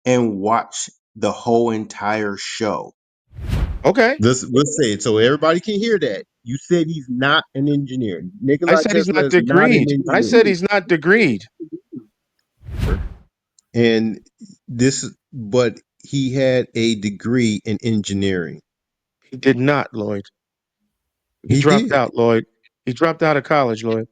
and watch the whole entire show. Okay. Let's say it so everybody can hear that. You said he's not an engineer. I Nikola said he's Tesla not is not an degreed. I engineer. said he's not degreed. And but he had a degree in engineering. He did not, Lloyd. He He dropped did. out, Lloyd. He dropped out of college, Lloyd.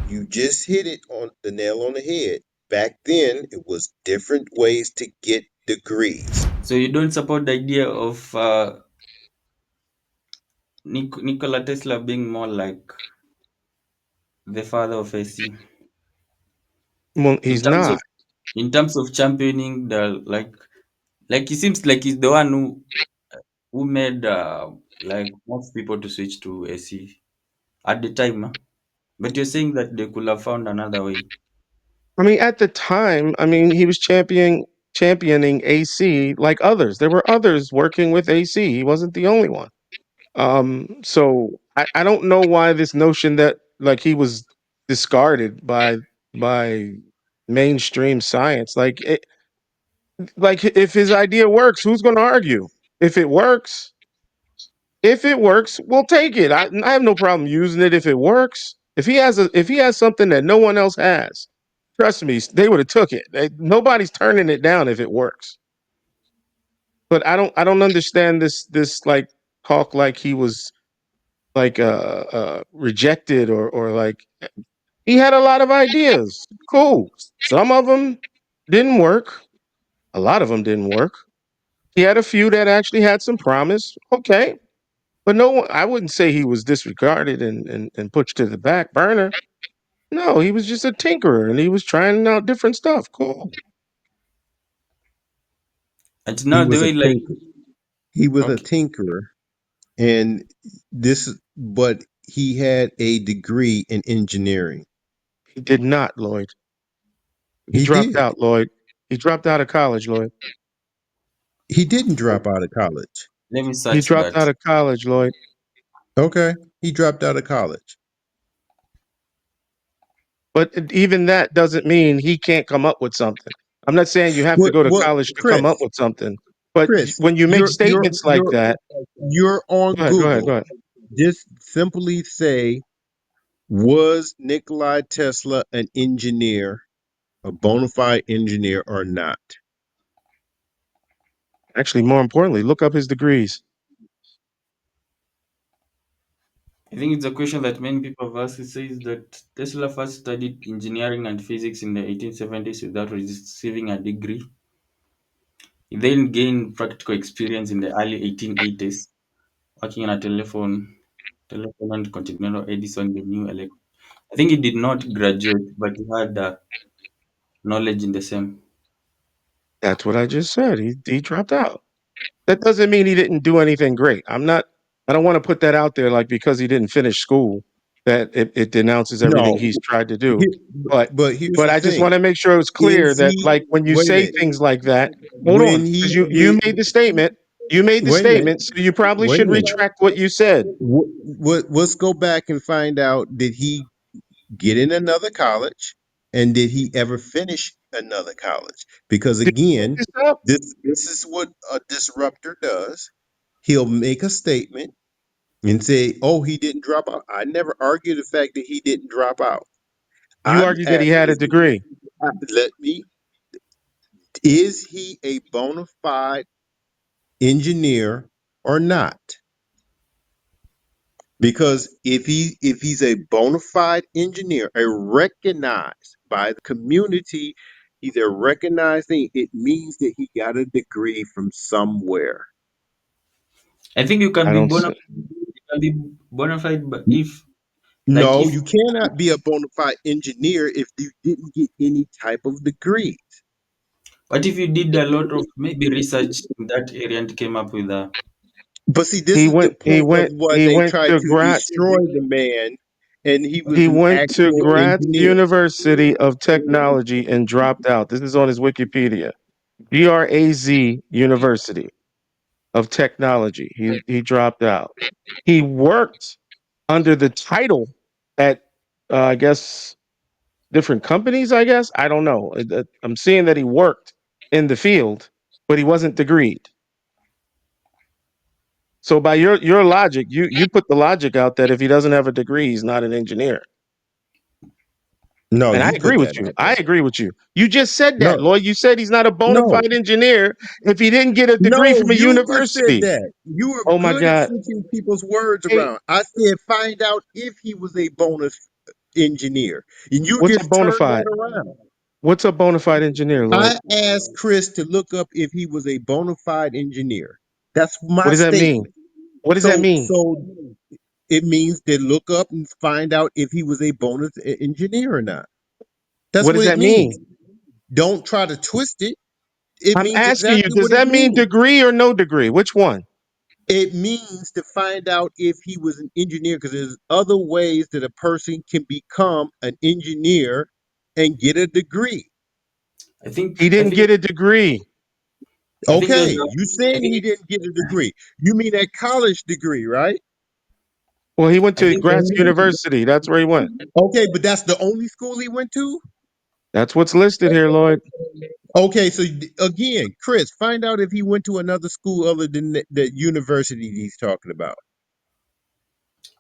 You just hit it on the nail on the head. Back then, it was different ways to get degrees. So you don't support the idea of Nikola Tesla being more like the father of AC Well, in he's terms of not. championing the like he seems like he's the one who made like most people to switch to AC at the time. But you're saying that they could have found another way. I mean, at the time, I mean, he was championing AC like others. There were others working with AC. He wasn't the only one. So I don't know why this notion that like he was discarded by mainstream science. Like if his idea works, who's going to argue? If it works, if it works, we'll take it. I have no problem using it if it works. If he has something that no one else has, trust me, they would have took it. Nobody's turning it down if it works. But I don't understand this like talk like he was like rejected or like he had a lot of ideas. Cool. Some of them didn't work. A lot of them didn't work. He had a few that actually had some promise. Okay. But no one, I wouldn't say he was disregarded and pushed to the back burner. No, he was just a tinkerer and he was trying out different stuff. Cool. And He now the was a way like tinker. He was a okay, tinkerer, and but he had a degree in engineering. He did not, Lloyd. He He dropped did. out, Lloyd. He dropped out of college, Lloyd. He didn't drop out of college. let me He search dropped that. out of college, Lloyd. Okay, he dropped out of college. But even that doesn't mean he can't come up with something. I'm not saying you have to go to What, college to come up Chris? with something. But Chris, when you make statements like that, you're on go ahead, go Google. ahead. Just simply say, was Nikola Tesla an engineer, a bona fide engineer, or not? Actually, more importantly, look up his degrees. I think it's a question that many people have asked. It says that Tesla first studied engineering and physics in the 1870s without receiving a degree. He then gained practical experience in the early 1880s, working on a telephone and Continental Edison, the new elect. I think he did not graduate, but he had knowledge in the same. That's what I just said. He dropped out. That doesn't mean he didn't do anything great. I don't want to put that out there like because he didn't finish school that it denounces everything No. he's tried to do. Here- But but here's but the I just thing: want to make sure it's clear is that he? like when you Wait a say minute. things like that, hold on, When because he you did, made the statement. You made the wait a minute. statement, so you probably Wait a should minute. retract what you said. Let's go back and find out. Did he get in another college, and did he ever finish another college? Because Did you look again, this up? this is what a disruptor does. He'll make a statement and say, "Oh, he didn't drop out." I never argue the fact that he didn't drop out. You I'm argued that he had a asking, degree. let me. Is he a bona fide engineer or not? Because if he's a bona fide engineer, a recognized by the community, he's a recognized thing. It means that he got a degree from somewhere. I think I don't. See, you can be bona fide, but if like No, if you cannot be a bona fide engineer if you didn't get any type of degree. what if you did a lot of maybe research in that area and came up with a But see, this he is the went. He point of went. why He they went tried to to Graz. destroy the man, and he was He an went to actual Graz engineer. University of Technology and dropped out. This is on his Wikipedia. GRAZ University of Technology. He dropped out. He worked under the title at I guess different companies. I guess I don't know. I'm seeing that he worked in the field, but he wasn't degreed. So by your logic, you put the logic out that if he doesn't have a degree, he's not an engineer. No, And I you agree put with that you. out I there. agree with you. You just said that, No, Lloyd. You said he's not a bona no, fide engineer if he didn't get a degree no, from a you just said university. that. You were Oh my good at God. switching people's words Hey, around. I said find out if he was a bonus engineer. And you what's a just bona turned that fide? around. What's a bona fide engineer, Lloyd? I asked Chris to look up if he was a bona fide engineer. That's What my does that mean? statement. What does that So mean? so it means to look up and find out if he was a bonus engineer or not. That's What does what it that means. mean? Don't try to twist it. It I'm means asking you, exactly does what it that mean means. degree or no degree? Which one? It means to find out if he was an engineer because there's other ways that a person can become an engineer and get a degree. I think He I didn't think get a degree. I think it was Okay, you I saying he think didn't get a degree. You mean a college degree, right? Well, he went I to think Gratz University. That's where he went. Okay, but that's the only school he went to? That's what's listed here, Lloyd. Okay, so again, Chris, find out if he went to another school other than the university he's talking about.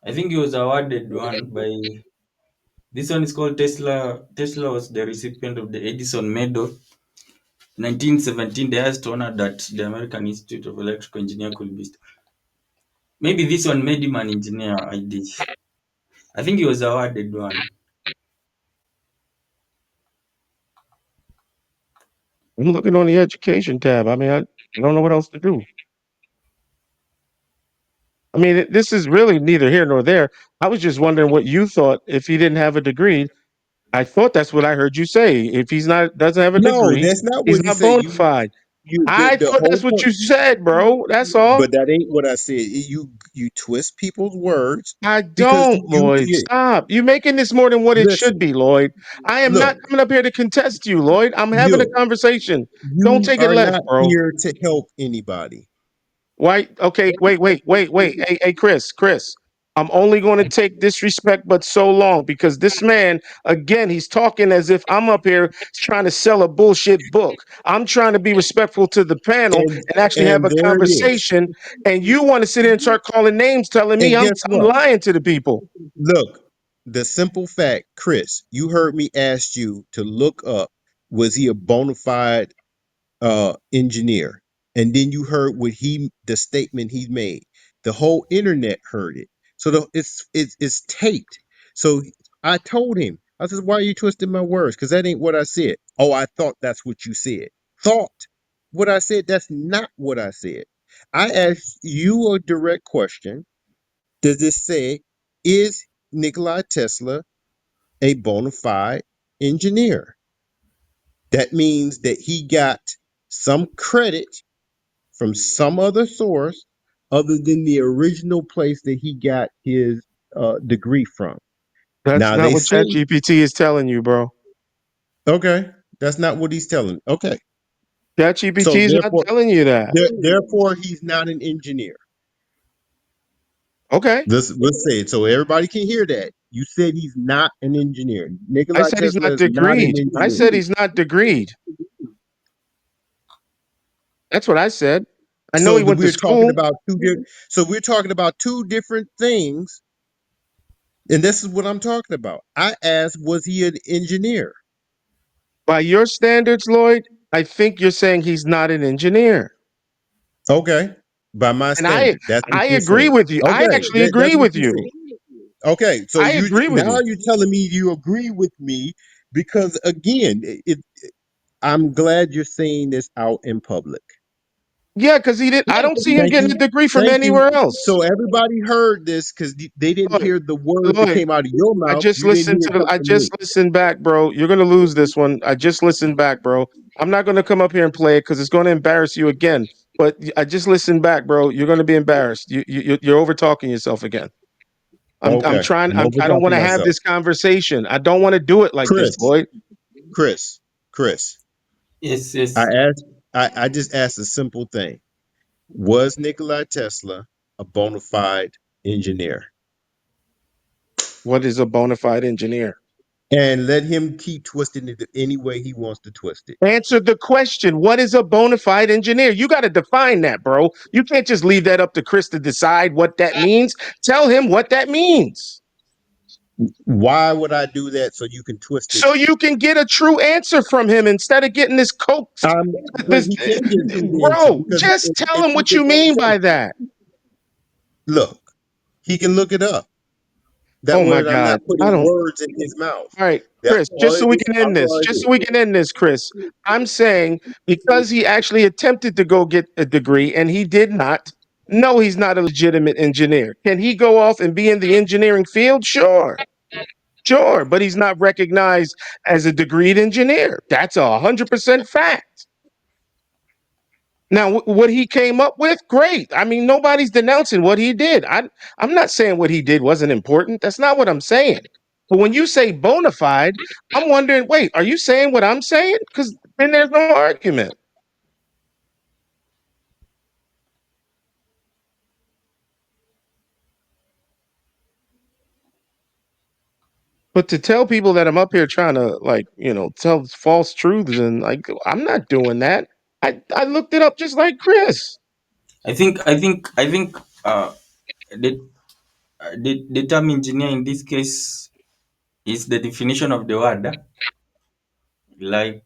I think he was awarded one by this one is called Tesla. Tesla was the recipient of the Edison Medal. 1917, the highest honor that the American Institute of Electrical Engineering could be. Maybe this one made him an engineer. I did. I think he was awarded one. I'm looking on the education tab. I mean, I don't know what else to do. I mean, this is really neither here nor there. I was just wondering what you thought if he didn't have a degree. I thought that's what I heard you say. If he's not doesn't have a No, degree, that's not he's what he not said. bona fide. You I the thought whole that's what point, you said, bro. That's all. but that ain't what I said. You twist people's words I because don't, Lloyd. Stop. You're making this more than what it should listen. be, Lloyd. I am Look, not coming up here to contest you, Lloyd. I'm having a you conversation. Don't you take it are left, not bro. here to help anybody. Why? Okay, wait. Hey, Chris. I'm only going to take disrespect, but so long because this man, again, he's talking as if I'm up here trying to sell a bullshit book. I'm trying to be respectful to the panel And and actually have and a there it is. conversation. And you want to sit here and start calling names, telling me And I'm guess I'm what? lying to the people. Look, the simple fact, Chris, you heard me ask you to look up was he a bona fide engineer, and then you heard what the statement he made. The whole internet heard it, so it's taped. So I told him, I said, "Why are you twisting my words? Because that ain't what I said." Oh, I thought that's what you said. Thought what I said? That's not what I said. I asked you a direct question. Does it say is Nikola Tesla a bona fide engineer? That means that he got some credit from some other source other than the original place that he got his degree from. That's Now not they what say, ChatGPT is telling you, bro. okay, that's not what he's telling. Okay, ChatGPT so is not telling you that. therefore he's not an engineer. Okay. Let's say it so everybody can hear that. You said he's not an engineer. I Nikola said he's Tesla not is not an degreed. I engineer. said he's not degreed. That's what I said. I know So he went to we're talking school. about so we're talking about two different things, and this is what I'm talking about. I asked, was he an engineer? By your standards, Lloyd, I think you're saying he's not an engineer. Okay, by my And I standard, that's what I you're agree saying. with you. I Okay, actually that's agree what with you're you. saying. Okay, so I you agree with now you. you're telling me you agree with me because again, I'm glad you're saying this out in public. Yeah, because he did. I don't see him Thank getting a you. degree from Thank you. anywhere else. So everybody heard this because they didn't Lloyd, hear the words that Lloyd, came out of your I mouth. just You didn't listened hear to it the. come I from me. just listened back, bro. You're gonna lose this one. I just listened back, bro. I'm not gonna come up here and play it because it's gonna embarrass you again. But I just listened back, bro. You're gonna be embarrassed. You're over talking yourself again. I'm Okay, trying. I'm over I don't want talking to have myself. this conversation. I don't want to do it like this, Chris, Lloyd. Chris, Chris. Yes, I yes. asked. I just asked a simple thing. Was Nikola Tesla a bona fide engineer? What is a bona fide engineer? And let him keep twisting it any way he wants to twist it. Answer the question. What is a bona fide engineer? You got to define that, bro. You can't just leave that up to Chris to decide what that means. Tell him what that means. Why would I do that so you can twist it? So you can get a true answer from him instead of getting this coaxed. But This, he can't get a true answer bro, because just tell if him he what just you like I mean say, by that. look, he can look it up. That Oh my way, I'm not God. I putting don't. words in his mouth. All right, That's Chris, all just so it we is. can That's end this, all it just so we is. can end this, Chris, I'm saying because he actually attempted to go get a degree and he did not, no, he's not a legitimate engineer. Can he go off and be in the engineering field? Sure, sure, but he's not recognized as a degreed engineer. That's 100% fact. Now, what he came up with, great. I mean, nobody's denouncing what he did. I'm not saying what he did wasn't important. That's not what I'm saying. But when you say bona fide, I'm wondering, wait, are you saying what I'm saying? Because then there's no argument. But to tell people that I'm up here trying to like, tell false truths and like I'm not doing that. I looked it up just like Chris. I think the, the term engineer in this case is the definition of the word. Like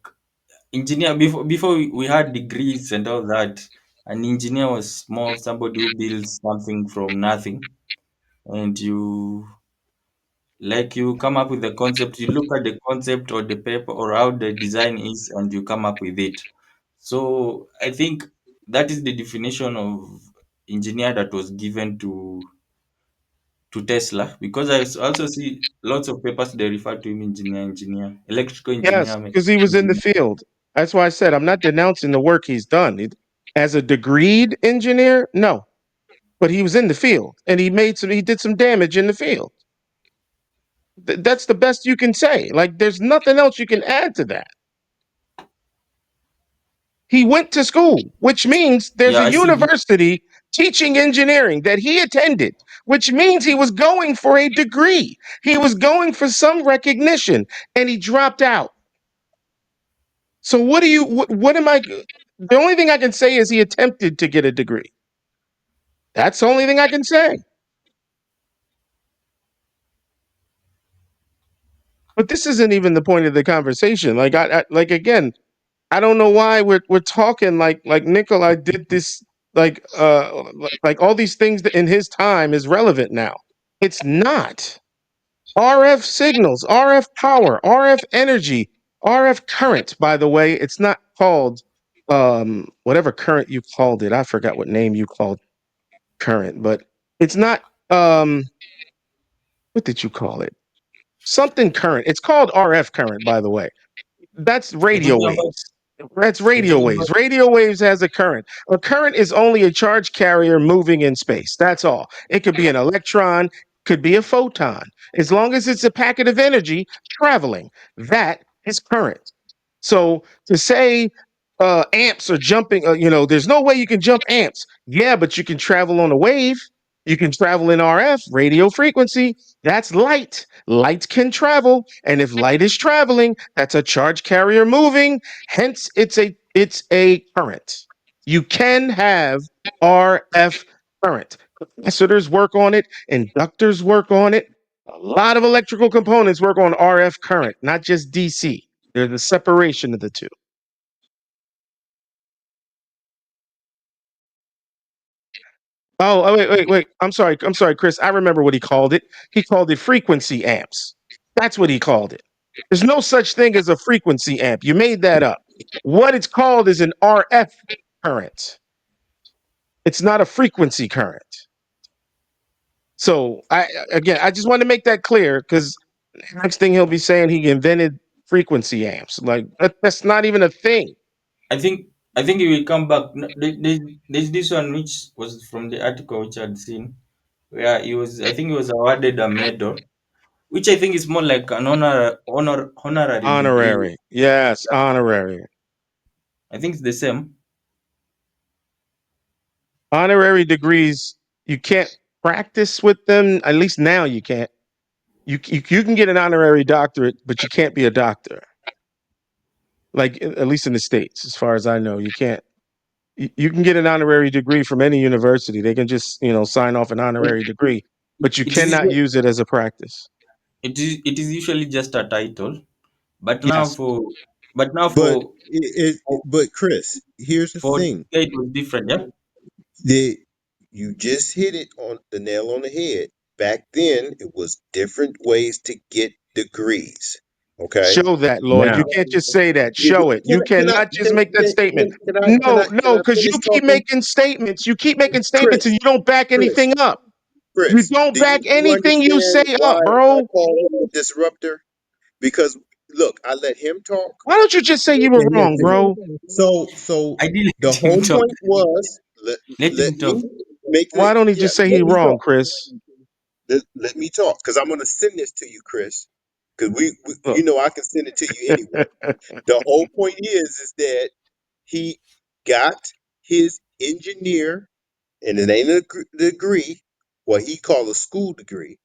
engineer, before we had degrees and all that, an engineer was more of somebody who builds something from nothing, and you come up with the concept, you look at the concept or the paper or how the design is, and you come up with it. So I think that is the definition of engineer that was given to Tesla, because also see lots of papers they refer to him engineer, electrical Yes, engineer, because he was in the engineer. field. That's why I said I'm not denouncing the work he's done. As a degreed engineer, no. But he was in the field and he did some damage in the field. That's the best you can say. Like there's nothing else you can add to that. He went to school, which means there's Yeah, a I see. university teaching engineering that he attended, which means he was going for a degree. He was going for some recognition and he dropped out. So what am I the only thing I can say is he attempted to get a degree. That's the only thing I can say. But this isn't even the point of the conversation. Like like again, I don't know why we're talking like Nikolai did this like all these things that in his time is relevant now. It's not. RF signals, RF power, RF energy, RF current, by the way, it's not called whatever current you called it. I forgot what name you called current, but it's not what did you call it? Something current. It's called RF current, by the way. That's You're radio talking about waves. That's you're radio talking about waves. Radio waves has a current. A current is only a charge carrier moving in space. That's all. It could be an electron, could be a photon. As long as it's a packet of energy traveling, that is current. So to say amps are jumping, there's no way you can jump amps. Yeah, but you can travel on a wave. You can travel in RF, radio frequency. That's light. Light can travel, and if light is traveling, that's a charge carrier moving. Hence, it's a current. You can have RF current. Capacitors work on it. Inductors work on it. A lot of electrical components work on RF current, not just DC. There's a separation of the two. Oh, wait. I'm sorry, Chris. I remember what he called it. He called it frequency amps. That's what he called it. There's no such thing as a frequency amp. You made that up. What it's called is an RF current. It's not a frequency current. So I just want to make that clear because next thing he'll be saying he invented frequency amps. Like that's not even a thing. I think I think he will come back. No, there's this one which was from the article which I'd seen, where I think he was awarded a medal, which I think is more like an honorary degree. Honorary. Yes, honorary. I think it's the same. Honorary degrees, you can't practice with them. At least now you can't. you can get an honorary doctorate, but you can't be a doctor. Like at least in the states, as far as I know, you can't. You can get an honorary degree from any university. They can just sign off an honorary degree, but you It is cannot use it as a practice. it is usually just a title, but now Yes. for but now But for it for, but Chris, here's the for thing. it was different. Yeah. That you just hit it on the nail on the head. Back then, it was different ways to get degrees. Okay. Show that, Lloyd. Now, You can't just say that. Show it. You can I cannot just make that statement. can No, no, I because you finish keep talking, making statements. You keep making statements and Chris? you don't back Chris, anything up. You Chris, don't do you back anything you understand say why up, I bro. call him a disruptor? Because look, I let him talk Why don't you just say you were and he'll wrong, finish. bro? So I did the let him whole talk. point was Let him let talk. me make the Why don't he yeah just say he let me wrong, talk. Chris? Let me talk because I'm going to send this to you, Chris. Because Look, you know, I can send it to you anyway. The whole point is that he got his engineer, and it ain't a degree, what he called a school degree,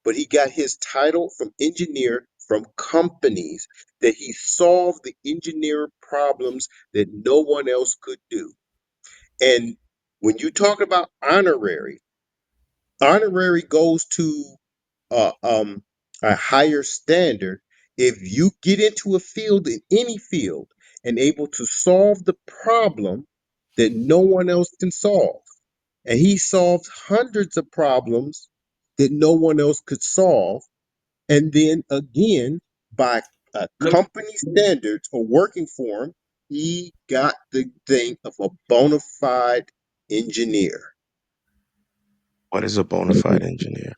but he got his title from engineer from companies that he solved the engineer problems that no one else could do. And when you talk about honorary goes to uh, um, a higher standard if you get into a field in any field and able to solve the problem that no one else can solve. And he solved hundreds of problems that no one else could solve. And then again, by Look, company standards or working for him, he got the thing of a bona fide engineer. what is a bona fide engineer?